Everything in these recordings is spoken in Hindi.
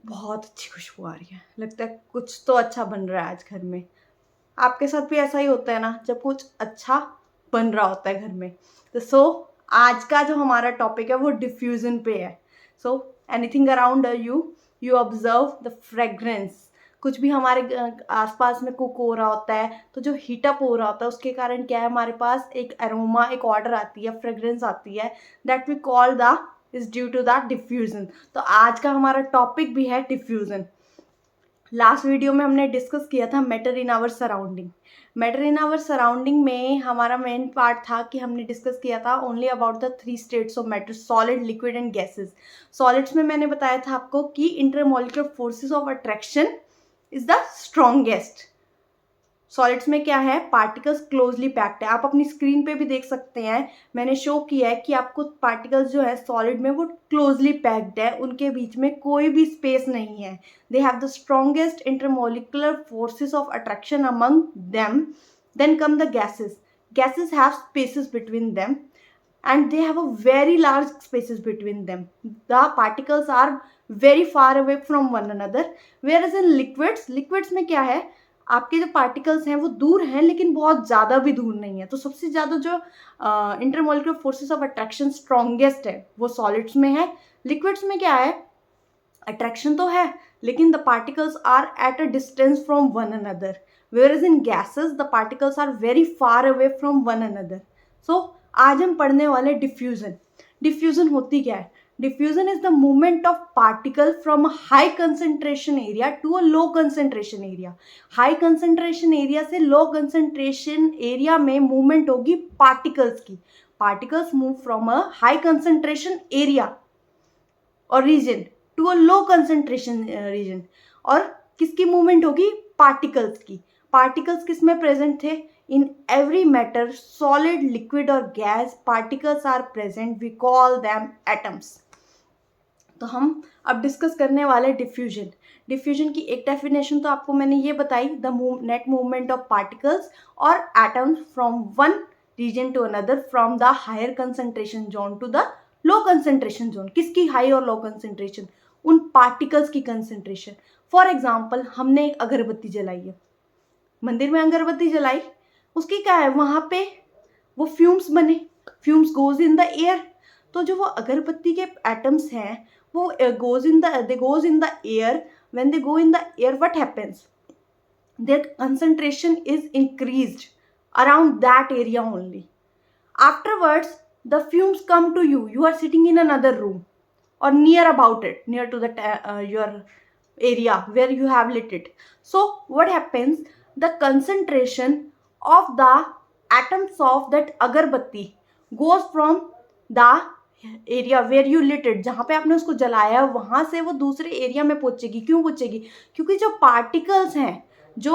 बहुत अच्छी खुशबू आ रही है। लगता है कुछ तो अच्छा बन रहा है आज घर में। आपके साथ भी ऐसा ही होता है ना, जब कुछ अच्छा बन रहा होता है घर में। तो आज का जो हमारा टॉपिक है वो डिफ्यूजन पे है। So anything around you, you observe the fragrance. कुछ भी हमारे आसपास में कुक हो रहा होता है, तो जो हीटअप हो रहा होता है उसके कारण क्या है, हमारे पास एक अरोमा, एक ऑर्डर आती है, फ्रेग्रेंस आती है, that we call the is due to the diffusion. तो आज का हमारा टॉपिक भी है डिफ्यूजन। लास्ट वीडियो में हमने डिस्कस किया था matter in our surrounding. Matter in our surrounding में हमारा मेन पार्ट था कि हमने डिस्कस किया था only about the 3 states of matter, solid, liquid and gases. Solids में मैंने बताया था आपको कि intermolecular forces of attraction is the strongest. Solids में क्या है, पार्टिकल्स क्लोजली पैक्ड है। आप अपनी स्क्रीन पे भी देख सकते हैं, मैंने शो किया है कि आपको पार्टिकल्स जो है सॉलिड में वो क्लोजली पैक्ड है, उनके बीच में कोई भी स्पेस नहीं है। They have the strongest intermolecular forces of attraction among them. Then come the gases. Gases have spaces between them and they have a very large spaces between them. The particles are very far away from one another, whereas in liquids में क्या है, आपके जो पार्टिकल्स हैं वो दूर हैं लेकिन बहुत ज़्यादा भी दूर नहीं है। तो सबसे ज़्यादा जो intermolecular forces of attraction strongest है वो सॉलिड्स में है। लिक्विड्स में क्या है, अट्रैक्शन तो है लेकिन the particles are at a distance from one another, whereas in gases the particles are very far away from one another. So आज हम पढ़ने वाले डिफ्यूजन। डिफ्यूजन होती क्या है, diffusion is the movement of particle from high concentration area to a low concentration area. High concentration area से लो कंसेंट्रेशन एरिया में मूवमेंट होगी पार्टिकल्स की। Particles move from a high concentration area और region to a low concentration region. और किसकी मूवमेंट होगी, पार्टिकल्स की। पार्टिकल्स किस में प्रेजेंट थे, in every matter, solid, liquid और gas, particles are present, we call them atoms. तो हम अब डिस्कस करने वाले डिफ्यूजन। डिफ्यूजन की एक डेफिनेशन तो आपको मैंने ये बताई, the net movement of particles और atoms from one region to another, from the higher concentration zone to the low concentration zone. किसकी हाई और लो कंसेंट्रेशन, उन पार्टिकल्स की कंसेंट्रेशन। फॉर एग्जाम्पल, हमने एक अगरबत्ती जलाई है, मंदिर में अगरबत्ती जलाई, उसकी क्या है, वहां पे वो फ्यूम्स बने, fumes goes in the air. तो जो वो अगरबत्ती के एटम्स हैं वो goes in the air. When they go in the air, what happens, their concentration is increased around that area only. Afterwards, the fumes come to you, you are sitting in another room or near about it, near to the your area where you have lit it. So what happens, the concentration of the atoms of that agarbatti goes from the area where you lit it, जहाँ पे आपने उसको जलाया वहां से वो दूसरे एरिया में पहुंचेगी। क्यों पहुंचेगी, क्योंकि जो पार्टिकल्स हैं, जो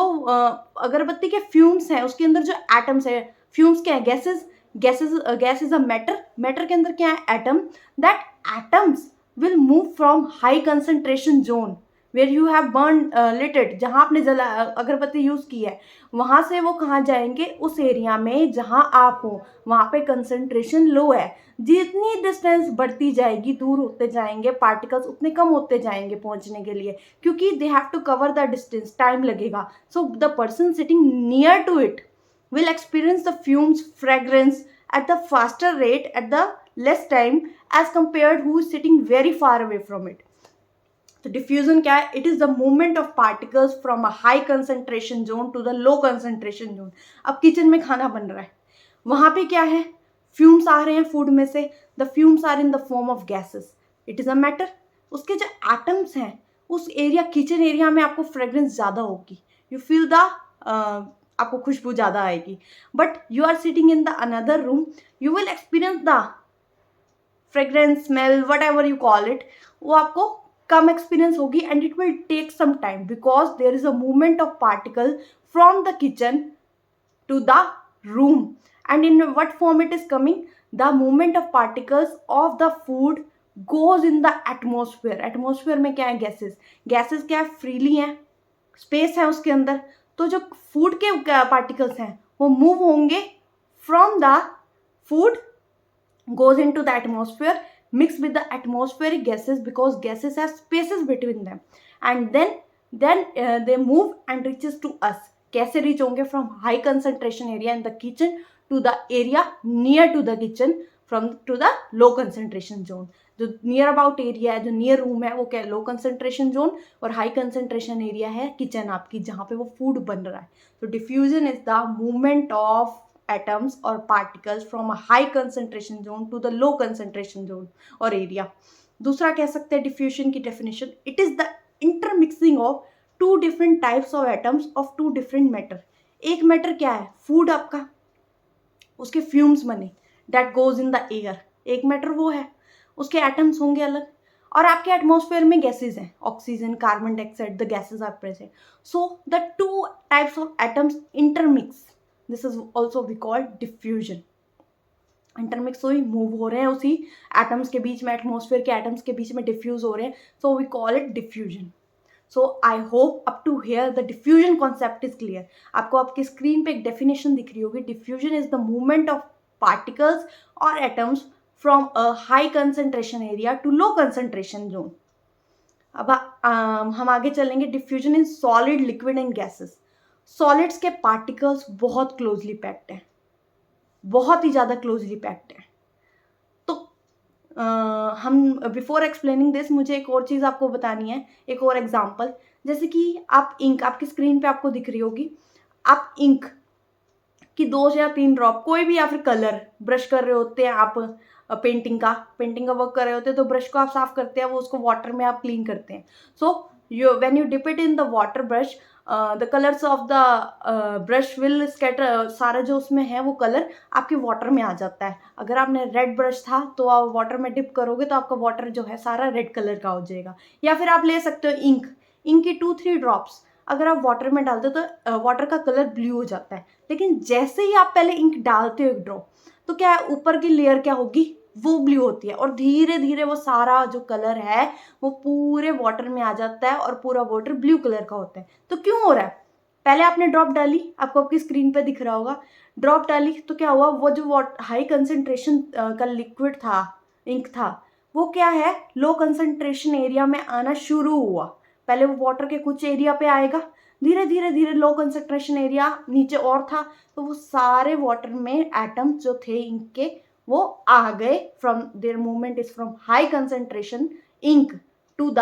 अगरबत्ती के फ्यूम्स हैं, उसके अंदर जो एटम्स है, फ्यूम्स क्या है, gas is a matter, matter के अंदर क्या है, atom. That atoms will move from high concentration zone where you have burn lighted, जहाँ आपने जला अगरबत्ती यूज की है, वहां से वो कहाँ जाएंगे, उस एरिया में जहां आप हो, वहां पे कंसेंट्रेशन लो है। जितनी डिस्टेंस बढ़ती जाएगी, दूर होते जाएंगे पार्टिकल्स, उतने कम होते जाएंगे पहुंचने के लिए, क्योंकि they have to cover the distance, time लगेगा। So the person sitting near to it will experience the fumes fragrance at the faster rate at the less time as compared who is sitting very far away from it. तो डिफ्यूजन क्या है, it is the movement of particles from a high concentration zone to the low concentration zone. अब किचन में खाना बन रहा है, वहां पे क्या है, फ्यूम्स आ रहे हैं फूड में से, the fumes are in the form of gases, it is a matter. उसके जो एटम्स हैं, उस एरिया, किचन एरिया में आपको फ्रेग्रेंस ज्यादा होगी, यू फील द आपको खुशबू ज्यादा आएगी। But you are sitting in the another room, you will experience the fragrance, smell, whatever you call it, वो आपको कम एक्सपीरियंस होगी and it will take some time because there is a movement of particle from the kitchen to the room. And in what form it is coming, the movement of particles of the food goes in the atmosphere. atmosphere में क्या है, gases, gases क्या है, freely है, space है उसके अंदर। तो जो food के particles हैं वो move होंगे from the food goes into the atmosphere mix with the atmospheric gases because gases have spaces between them, and then they move and reaches to us. कैसे reach होंगे? From high concentration area in the kitchen to the area near to the kitchen, from to the low concentration zone. जो नियर अबाउट एरिया है, जो नियर रूम है, वो क्या है? लो कंसंट्रेशन जोन, और हाई कंसंट्रेशन एरिया है किचन आपकी, जहाँ पे वो फूड बन रहा है. तो diffusion is the movement of atoms or particles from a high concentration zone to the low concentration zone और area. दूसरा कह सकते हैं डिफ्यूजन की definition, it is the intermixing of two different types of atoms of two different matter. एक मैटर क्या है? फूड आपका, उसके फ्यूम्स बने, that goes in the air. एक मैटर वो है, उसके एटम्स होंगे अलग. और आपके एटमॉस्फेयर में गैसेज हैं, oxygen, carbon dioxide, the gases are present. So the two types of atoms intermix. This is also we call diffusion. Intermix हुई, मूव हो रहे हैं उसी एटम्स के बीच में, एटमॉस्फेयर के एटम्स के बीच में डिफ्यूज हो रहे हैं. So we call it diffusion. So I hope up to here the diffusion concept is clear. आपको आपकी स्क्रीन पे एक डेफिनेशन दिख रही होगी. Diffusion is the movement of particles और atoms from a high concentration area to low concentration zone. अब हम आगे चलेंगे. Diffusion in solid, liquid and gases. Solids के पार्टिकल्स बहुत क्लोजली पैक्ड हैं, बहुत ही ज़्यादा क्लोजली पैक्ड है. तो हम बिफोर एक्सप्लेनिंग दिस, मुझे एक और चीज़ आपको बतानी है, एक और एग्जांपल. जैसे कि आप इंक, आपकी स्क्रीन पे आपको दिख रही होगी. आप इंक की 2 या 3 ड्रॉप, कोई भी, या फिर कलर ब्रश कर रहे होते हैं आप, पेंटिंग का वर्क कर रहे होते हैं, तो ब्रश को आप साफ करते हैं, वो उसको वाटर में आप क्लीन करते हैं. So when you dip it in the water brush, the colours of the brush will scatter. सारा जो उसमें है वो कलर आपके वाटर में आ जाता है. अगर आपने रेड ब्रश था तो आप वाटर में डिप करोगे तो आपका वाटर जो है सारा रेड कलर का हो जाएगा. या फिर आप ले सकते हो इंक की 2-3 ड्रॉप्स, अगर आप वाटर में डालते हो तो वाटर का कलर ब्लू हो जाता है. लेकिन जैसे ही आप पहले इंक डालते हो एक ड्रॉप, तो क्या है, ऊपर की लेयर क्या होगी? वो ब्लू होती है, और धीरे धीरे वो सारा जो कलर है वो पूरे वाटर में आ जाता है और पूरा वाटर ब्लू कलर का होता है. तो क्यों हो रहा है? पहले आपने ड्रॉप डाली, आपको आपकी स्क्रीन पे दिख रहा होगा, ड्रॉप डाली तो क्या हुआ? वो जो हाई कंसंट्रेशन का लिक्विड था, इंक था, वो क्या है, लो कंसंट्रेशन एरिया में आना शुरू हुआ. पहले वो वाटर के कुछ एरिया पे आएगा, धीरे धीरे धीरे लो कंसंट्रेशन एरिया नीचे और था, तो वो सारे वाटर में एटम्स जो थे इंक के, वो आ गए. From there movement is from high concentration ink to the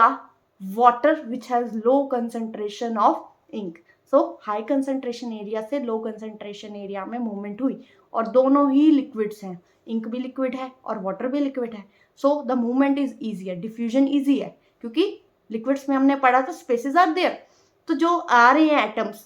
water which has low concentration of ink. So high concentration area से लो कंसंट्रेशन एरिया में मूवमेंट हुई, और दोनों ही लिक्विड्स हैं, इंक भी लिक्विड है और वाटर भी लिक्विड है. So the movement is easier, diffusion easy है, क्योंकि लिक्विड्स में हमने पढ़ा था स्पेसेस आर देयर. तो जो आ रहे हैं एटम्स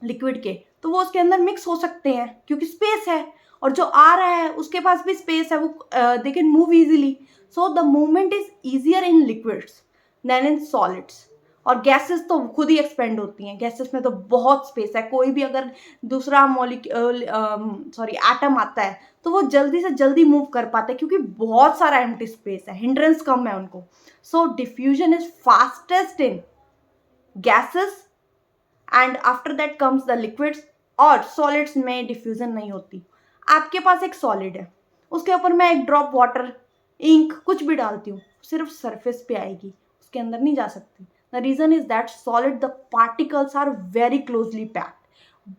लिक्विड के, तो वो उसके अंदर मिक्स हो सकते हैं क्योंकि स्पेस है, और जो आ रहा है उसके पास भी स्पेस है, वो they can move easily. So the movement is easier in liquids than in solids. और गैसेस तो खुद ही एक्सपेंड होती हैं, गैसेस में तो बहुत स्पेस है. कोई भी अगर दूसरा एटम आता है तो वो जल्दी से जल्दी मूव कर पाता है क्योंकि बहुत सारा एम्प्टी स्पेस है, हिंड्रेंस कम है उनको. So diffusion is fastest in gases and after that comes the liquids. और सॉलिड्स में डिफ्यूजन नहीं होती. आपके पास एक सॉलिड है, उसके ऊपर मैं एक ड्रॉप वाटर, इंक, कुछ भी डालती हूँ, सिर्फ सरफेस पे आएगी, उसके अंदर नहीं जा सकती. The reason is that solid the particles are very closely packed,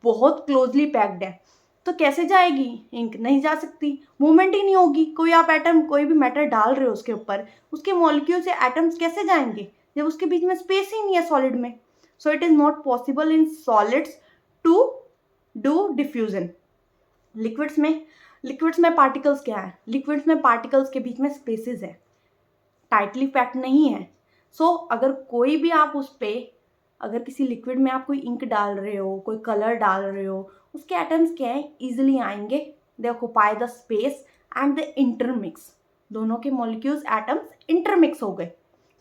बहुत क्लोजली पैक्ड है. तो कैसे जाएगी इंक? नहीं जा सकती, मूवमेंट ही नहीं होगी. कोई आप एटम, कोई भी मैटर डाल रहे हो उसके ऊपर, उसके मॉलिक्यूल से एटम्स कैसे जाएंगे जब उसके बीच में स्पेस ही नहीं है सॉलिड में. So it is not possible in solids to do diffusion. Liquids में पार्टिकल्स क्या है? लिक्विड्स में पार्टिकल्स के बीच में स्पेसेस है, टाइटली पैक्ड नहीं है. सो अगर कोई भी आप उस पे, अगर किसी लिक्विड में आप कोई इंक डाल रहे हो, कोई कलर डाल रहे हो, उसके एटम्स क्या है, इजिली आएंगे, they occupy the space and they intermix. दोनों के मॉलिक्यूल्स, एटम्स इंटरमिक्स हो गए.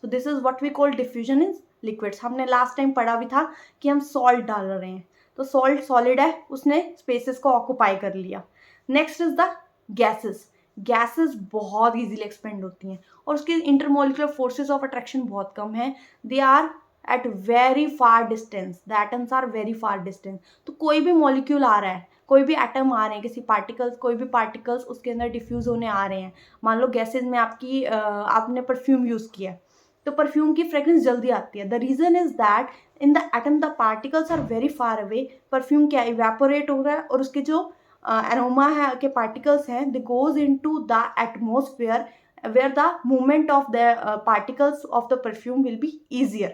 So this is what we call diffusion in liquids. हमने लास्ट टाइम पढ़ा भी था कि हम सॉल्ट डाल रहे हैं, तो सॉल्ट सॉलिड है, उसने स्पेसेस को ऑक्यूपाई कर लिया. Next is the gases. Gases बहुत इजीली एक्सपेंड होती हैं और उसकी इंटरमोलिकुलर फोर्सेस ऑफ अट्रैक्शन बहुत कम है. They are at very far distance, the atoms are very far distance. तो कोई भी मॉलिक्यूल आ रहा है, कोई भी एटम आ रहे हैं, किसी पार्टिकल्स, कोई भी पार्टिकल्स उसके अंदर डिफ्यूज़ होने आ रहे हैं। मान लो गैसेज में आपने परफ्यूम यूज़ किया, तो परफ्यूम की फ्रेग्रेंस जल्दी आती है। The reason is that in the atom the particles are very far away. Perfume क्या इवेपोरेट हो रहा है और उसके जो एरोमा है के पार्टिकल्स हैं, they goes into the atmosphere where the movement of the particles of the perfume will be easier,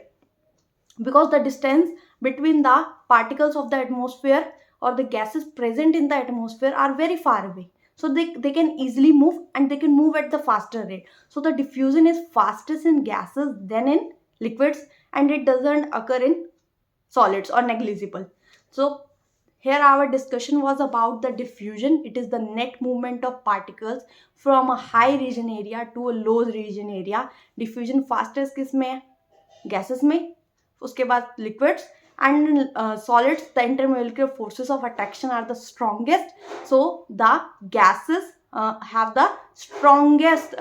because the distance between the particles of the atmosphere or the gases present in the atmosphere are very far away, so they can easily move and they can move at the faster rate. So the diffusion is fastest in gases than in liquids, and it doesn't occur in solids or negligible. So here our discussion was about the diffusion. It is the net movement of particles from a high region area to a low region area. Diffusion fastest किस में है? Gases में, उसके बाद liquids and solids. The intermolecular forces of attraction are the strongest, so the gases have the strongest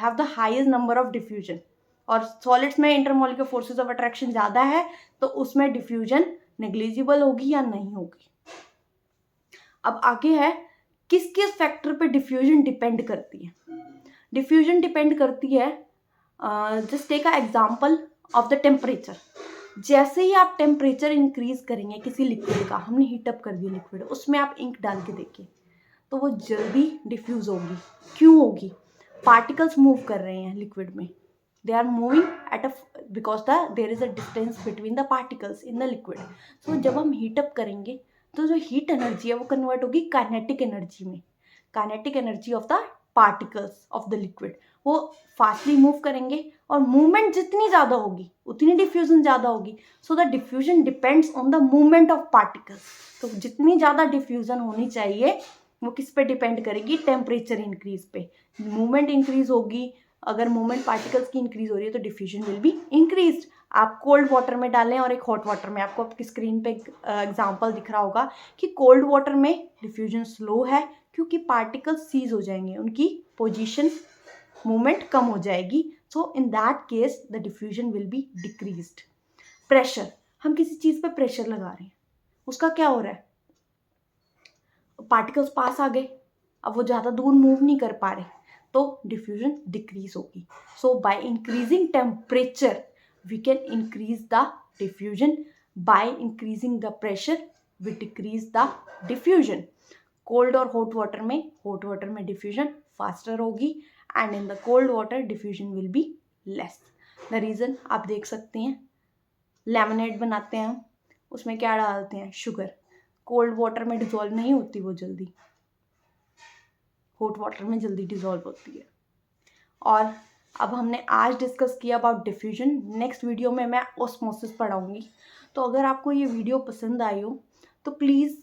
have the highest number of diffusion. और solids में intermolecular forces of attraction ज़्यादा है, तो उसमें diffusion negligible होगी या नहीं होगी। अब आगे है किस किस फैक्टर पे डिफ्यूजन डिपेंड करती है। डिफ्यूजन डिपेंड करती है, just take a example of the temperature. जैसे ही आप टेम्परेचर इंक्रीज करेंगे किसी लिक्विड का, हमने हीटअप कर दिया लिक्विड, उसमें आप इंक डाल के देखिए तो वो जल्दी डिफ्यूज होगी। क्यों होगी? पार्टिकल्स मूव कर रहे हैं लिक्विड में, they are moving at because there is a distance between the particles in the liquid. So जब हम हीटअप करेंगे तो जो हीट एनर्जी है वो कन्वर्ट होगी काइनेटिक एनर्जी में। Kinetic energy of the particles of the liquid, वो फास्टली मूव करेंगे और मूवमेंट जितनी ज़्यादा होगी उतनी डिफ्यूजन ज़्यादा होगी। So the diffusion depends on the movement of particles. तो जितनी ज़्यादा डिफ्यूजन होनी चाहिए वो किस पे डिपेंड करेगी? टेम्परेचर इंक्रीज पे। मूवमेंट इंक्रीज होगी, अगर मूवमेंट पार्टिकल्स की इंक्रीज हो रही है तो डिफ्यूजन विल बी इंक्रीज्ड। आप कोल्ड वाटर में डालें और एक हॉट वाटर में, आपको आपकी स्क्रीन पे एग्जांपल दिख रहा होगा कि कोल्ड वाटर में डिफ्यूजन स्लो है क्योंकि पार्टिकल्स सीज हो जाएंगे, उनकी पोजीशन मूवमेंट कम हो जाएगी। So in that case the diffusion will be decreased. Pressure, हम किसी चीज़ पे प्रेशर लगा रहे हैं, उसका क्या हो रहा है? पार्टिकल्स पास आ गए, अब वो ज़्यादा दूर मूव नहीं कर पा रहे, तो डिफ्यूजन डिक्रीज होगी। So by increasing temperature we can increase the diffusion. By increasing the pressure we decrease the diffusion. Cold और hot water में diffusion faster होगी and in the cold water diffusion will be less. The reason आप देख सकते हैं, लेमनेड बनाते हैं हम, उसमें क्या डालते हैं? शुगर। कोल्ड वाटर में डिजोल्व नहीं होती वो जल्दी, हॉट वाटर में जल्दी डिजोल्व होती है। और अब हमने आज डिस्कस किया अबाउट डिफ्यूजन। नेक्स्ट वीडियो में मैं ऑस्मोसिस पढ़ाऊँगी। तो अगर आपको ये वीडियो पसंद आई हो तो please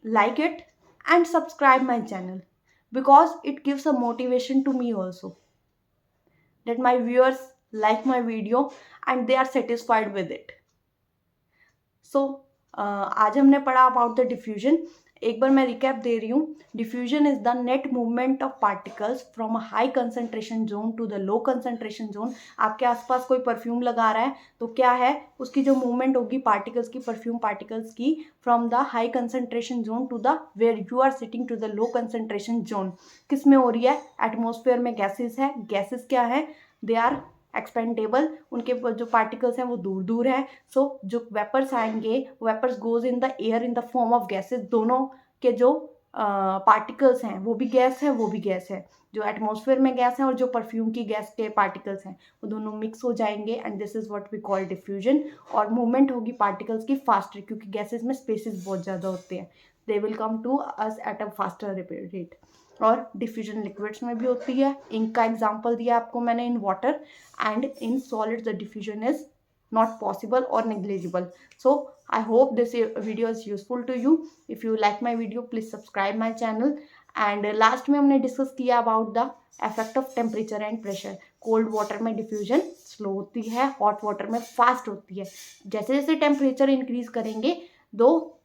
like it and subscribe my channel, because it gives a motivation to me also that my viewers like my video and they are satisfied with it. So आज हमने पढ़ा अबाउट द डिफ्यूजन। एक बार मैं रिकैप दे रही हूँ। Diffusion is the net movement of particles from a high concentration zone to the low concentration zone. आपके आसपास कोई परफ्यूम लगा रहा है तो क्या है, उसकी जो मूवमेंट होगी पार्टिकल्स की, परफ्यूम पार्टिकल्स की, from the high concentration zone to the where you are sitting to the low concentration zone. किस में हो रही है? एटमोसफेयर में गैसेस है। गैसेस क्या है? दे आर एक्सपेंडेबल, उनके जो पार्टिकल्स हैं वो दूर दूर है। सो जो वेपर्स आएंगे, vapours goes in the air in the form of gases. दोनों के जो पार्टिकल्स हैं वो भी गैस है, वो भी गैस है। जो एटमॉस्फेयर में गैस है और जो परफ्यूम की गैस के पार्टिकल्स हैं वो दोनों मिक्स हो जाएंगे and this is what we call diffusion. और मूवमेंट होगी पार्टिकल्स की फास्टर, क्योंकि गैसेस में स्पेसेस बहुत ज़्यादा होते हैं, they will come to us at a faster rate. और डिफ्यूजन लिक्विड्स में भी होती है। इंक का एग्जांपल दिया आपको मैंने in water, and in solids the diffusion is not possible or negligible. So I hope this video is useful to you. If you like my video please subscribe my channel. And last में हमने डिस्कस किया about the effect of temperature and pressure. Cold water में डिफ्यूजन स्लो होती है, हॉट वाटर में फास्ट होती है। जैसे जैसे टेम्परेचर इंक्रीज करेंगे, दो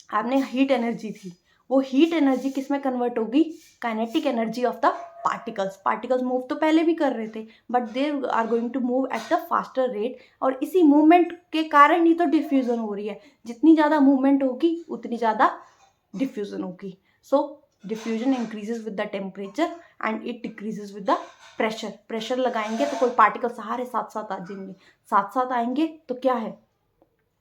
आपने हीट एनर्जी थी, वो हीट एनर्जी किस में कन्वर्ट होगी? Kinetic energy of the particles. Particles move तो पहले भी कर रहे थे but they are going to move at the faster rate, और इसी मूवमेंट के कारण ही तो डिफ्यूजन हो रही है। जितनी ज़्यादा मूवमेंट होगी उतनी ज़्यादा डिफ्यूजन होगी। So diffusion increases with the temperature and it decreases with the pressure. Pressure लगाएंगे तो कोई पार्टिकल सारे साथ साथ आ जाएंगे, साथ साथ आएंगे तो क्या है,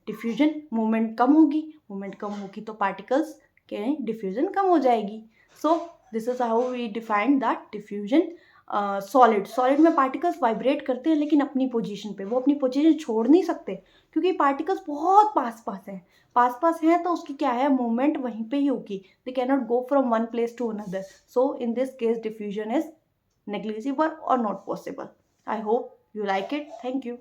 डिफ्यूजन, मूवमेंट कम होगी, मूवमेंट कम होगी तो पार्टिकल्स के डिफ्यूजन कम हो जाएगी। So this is how we define that diffusion. Solid में पार्टिकल्स वाइब्रेट करते हैं लेकिन अपनी पोजीशन पे, वो अपनी पोजीशन छोड़ नहीं सकते क्योंकि पार्टिकल्स बहुत पास हैं तो उसकी क्या है, मूवमेंट वहीं पे ही होगी, they can not go from one place to another. So in this case diffusion is negligible or not possible. I hope you like it. Thank you.